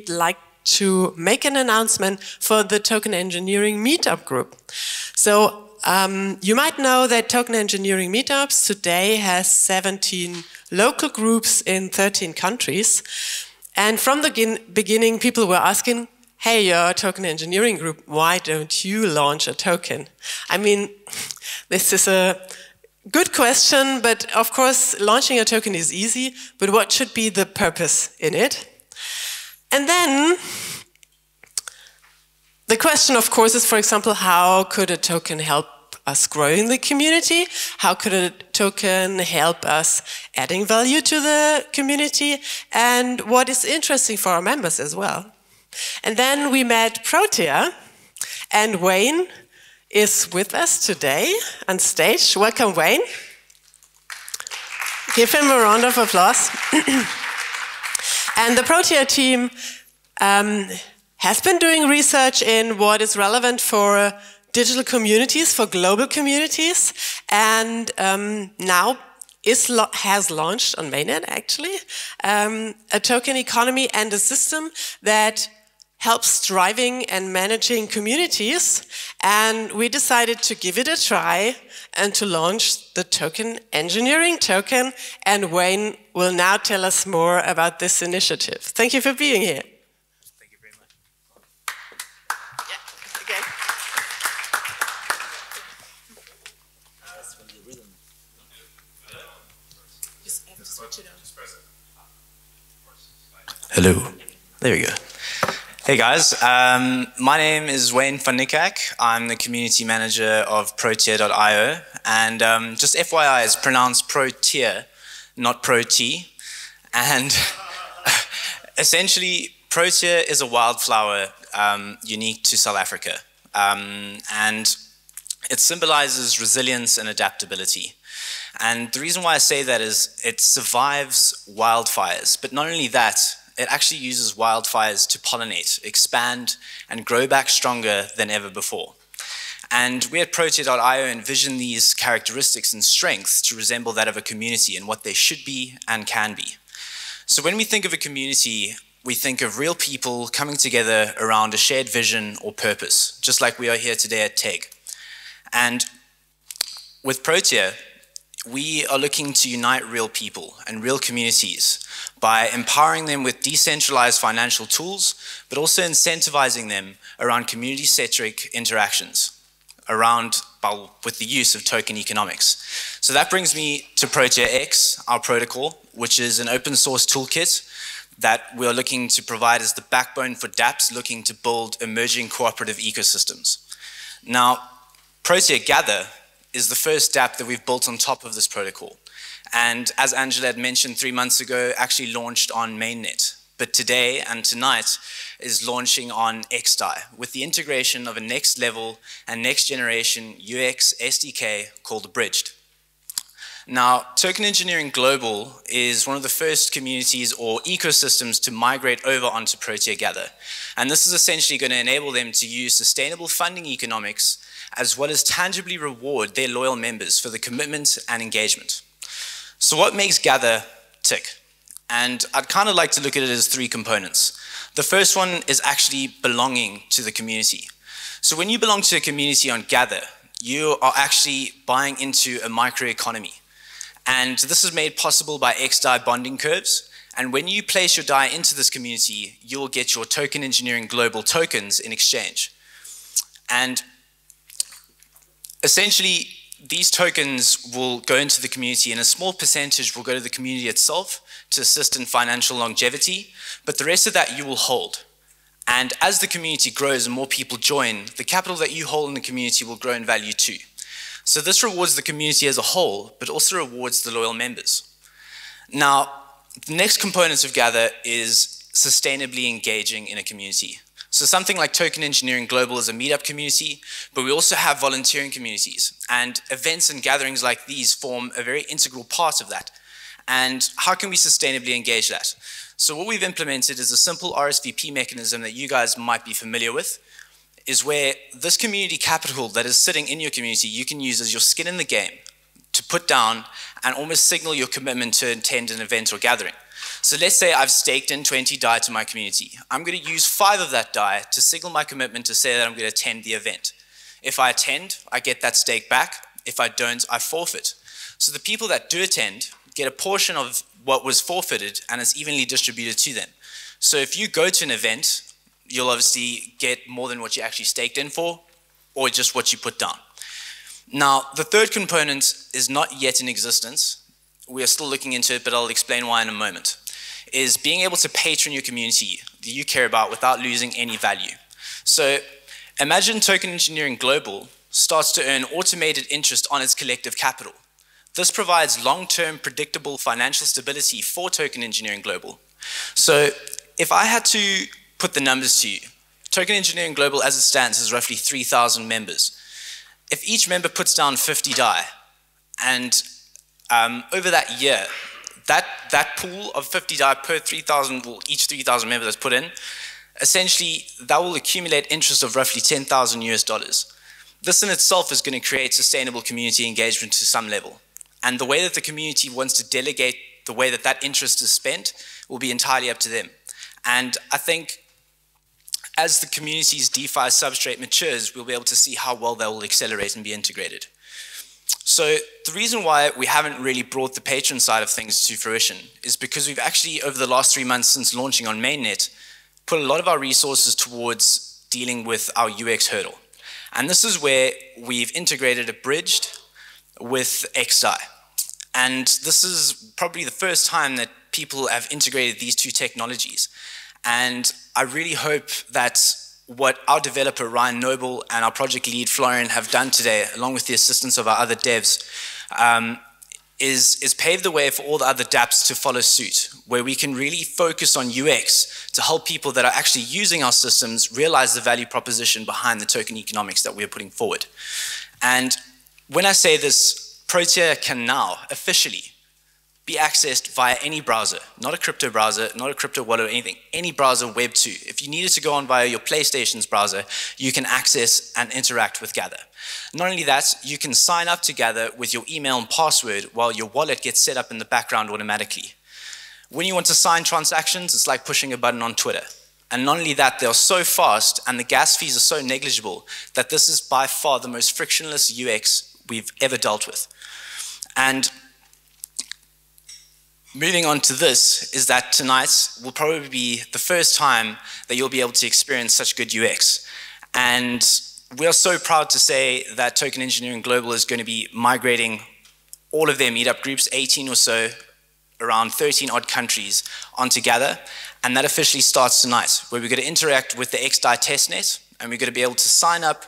we'd like to make an announcement for the Token Engineering Meetup group. So you might know that Token Engineering Meetups today has 17 local groups in 13 countries. And from the beginning, people were asking, hey, you're a token engineering group, why don't you launch a token? I mean, this is a good question, but of course, launching a token is easy, but what should be the purpose in it? And then, the question, of course, is, for example, how could a token help us growing the community? How could a token help us adding value to the community? And what is interesting for our members as well? And then we met Protea, and Wayne is with us today on stage. Welcome, Wayne. Give him a round of applause. And the Protea team has been doing research in what is relevant for digital communities, for global communities, and now has launched on mainnet, actually, a token economy and a system that helps driving and managing communities. And we decided to give it a try and to launch the Token Engineering token. And Wayne will now tell us more about this initiative. Thank you for being here. Thank you very much. Yeah, again. Just have to switch it on. Hello. There we go. Hey guys, my name is Wayne van Niekerk. I'm the community manager of Protea.io, and just FYI, it's pronounced Protea, not Protea. And essentially, Protea is a wildflower unique to South Africa, and it symbolizes resilience and adaptability. And the reason why I say that is it survives wildfires, but not only that, it actually uses wildfires to pollinate, expand, and grow back stronger than ever before. And we at Protea.io envision these characteristics and strengths to resemble that of a community and what they should be and can be. So when we think of a community, we think of real people coming together around a shared vision or purpose, just like we are here today at TEG. And with Protea, we are looking to unite real people and real communities by empowering them with decentralized financial tools, but also incentivizing them around community-centric interactions, with the use of token economics. So that brings me to Protea X, our protocol, which is an open source toolkit that we are looking to provide as the backbone for dApps looking to build emerging cooperative ecosystems. Now, Protea Gather is the first dApp that we've built on top of this protocol. And as Angela had mentioned 3 months ago, actually launched on mainnet. But today and tonight is launching on XDAI with the integration of a next level and next generation UX SDK called Bridged. Now, Token Engineering Global is one of the first communities or ecosystems to migrate over onto Protea Gather. And this is essentially going to enable them to use sustainable funding economics as well as tangibly reward their loyal members for the commitment and engagement. So what makes Gather tick? And I'd kind of like to look at it as 3 components. The first one is actually belonging to the community. So when you belong to a community on Gather, you are actually buying into a microeconomy. And this is made possible by XDAI bonding curves. And when you place your DAI into this community, you'll get your Token Engineering Global tokens in exchange. And essentially, these tokens will go into the community, and a small percentage will go to the community itself to assist in financial longevity, but the rest of that you will hold. And as the community grows and more people join, the capital that you hold in the community will grow in value too. So this rewards the community as a whole, but also rewards the loyal members. Now, the next component of Gather is sustainably engaging in a community. So something like Token Engineering Global is a meetup community, but we also have volunteering communities. And events and gatherings like these form a very integral part of that. And how can we sustainably engage that? So what we've implemented is a simple RSVP mechanism that you guys might be familiar with, is where this community capital that is sitting in your community, you can use as your skin in the game to put down and almost signal your commitment to attend an event or gathering. So let's say I've staked in 20 DAI to my community. I'm going to use 5 of that DAI to signal my commitment to say that I'm going to attend the event. If I attend, I get that stake back. If I don't, I forfeit. So the people that do attend get a portion of what was forfeited, and it's evenly distributed to them. So if you go to an event, you'll obviously get more than what you actually staked in for, or just what you put down. Now, the third component is not yet in existence. We are still looking into it, but I'll explain why in a moment. Is being able to patron your community that you care about without losing any value. So imagine Token Engineering Global starts to earn automated interest on its collective capital. This provides long-term predictable financial stability for Token Engineering Global. So if I had to put the numbers to you, Token Engineering Global as it stands is roughly 3,000 members. If each member puts down 50 DAI, and over that year, that pool of 50 DAI per 3,000, well, each 3,000 members that's put in, essentially that will accumulate interest of roughly 10,000 US dollars. This in itself is going to create sustainable community engagement to some level. And the way that the community wants to delegate the way that that interest is spent will be entirely up to them. And I think as the community's DeFi substrate matures, we'll be able to see how well that will accelerate and be integrated. So the reason why we haven't really brought the patron side of things to fruition is because we've actually, over the last 3 months since launching on mainnet, put a lot of our resources towards dealing with our UX hurdle. And this is where we've integrated a bridged with XDAI. And this is probably the first time that people have integrated these two technologies. And I really hope that what our developer, Ryan Noble, and our project lead, Florian, have done today, along with the assistance of our other devs, is pave the way for all the other dApps to follow suit, where we can really focus on UX to help people that are actually using our systems realize the value proposition behind the token economics that we're putting forward. And when I say this, Protea can now officially be accessed via any browser, not a crypto browser, not a crypto wallet or anything, any browser Web 2. If you needed to go on via your PlayStation's browser, you can access and interact with Gather. Not only that, you can sign up to Gather with your email and password while your wallet gets set up in the background automatically. When you want to sign transactions, it's like pushing a button on Twitter. And not only that, they're so fast and the gas fees are so negligible that this is by far the most frictionless UX we've ever dealt with. And moving on to this is that tonight will probably be the first time that you'll be able to experience such good UX. And we are so proud to say that Token Engineering Global is going to be migrating all of their meetup groups, 18 or so, around 13 odd countries, onto Gather. And that officially starts tonight, where we're going to interact with the XDAI testnet, and we're going to be able to sign up,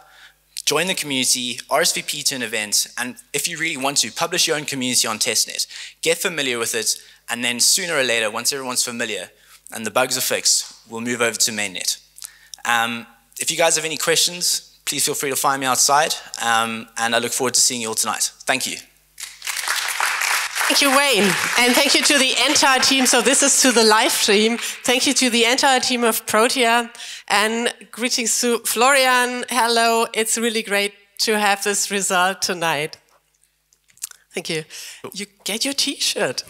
join the community, RSVP to an event, and if you really want to, publish your own community on testnet. Get familiar with it, and then sooner or later, once everyone's familiar and the bugs are fixed, we'll move over to mainnet. If you guys have any questions, please feel free to find me outside, and I look forward to seeing you all tonight. Thank you. Thank you, Wayne. And thank you to the entire team. So this is to the live stream. Thank you to the entire team of Protea. And greetings to Florian. Hello. It's really great to have this result tonight. Thank you. You get your t-shirt.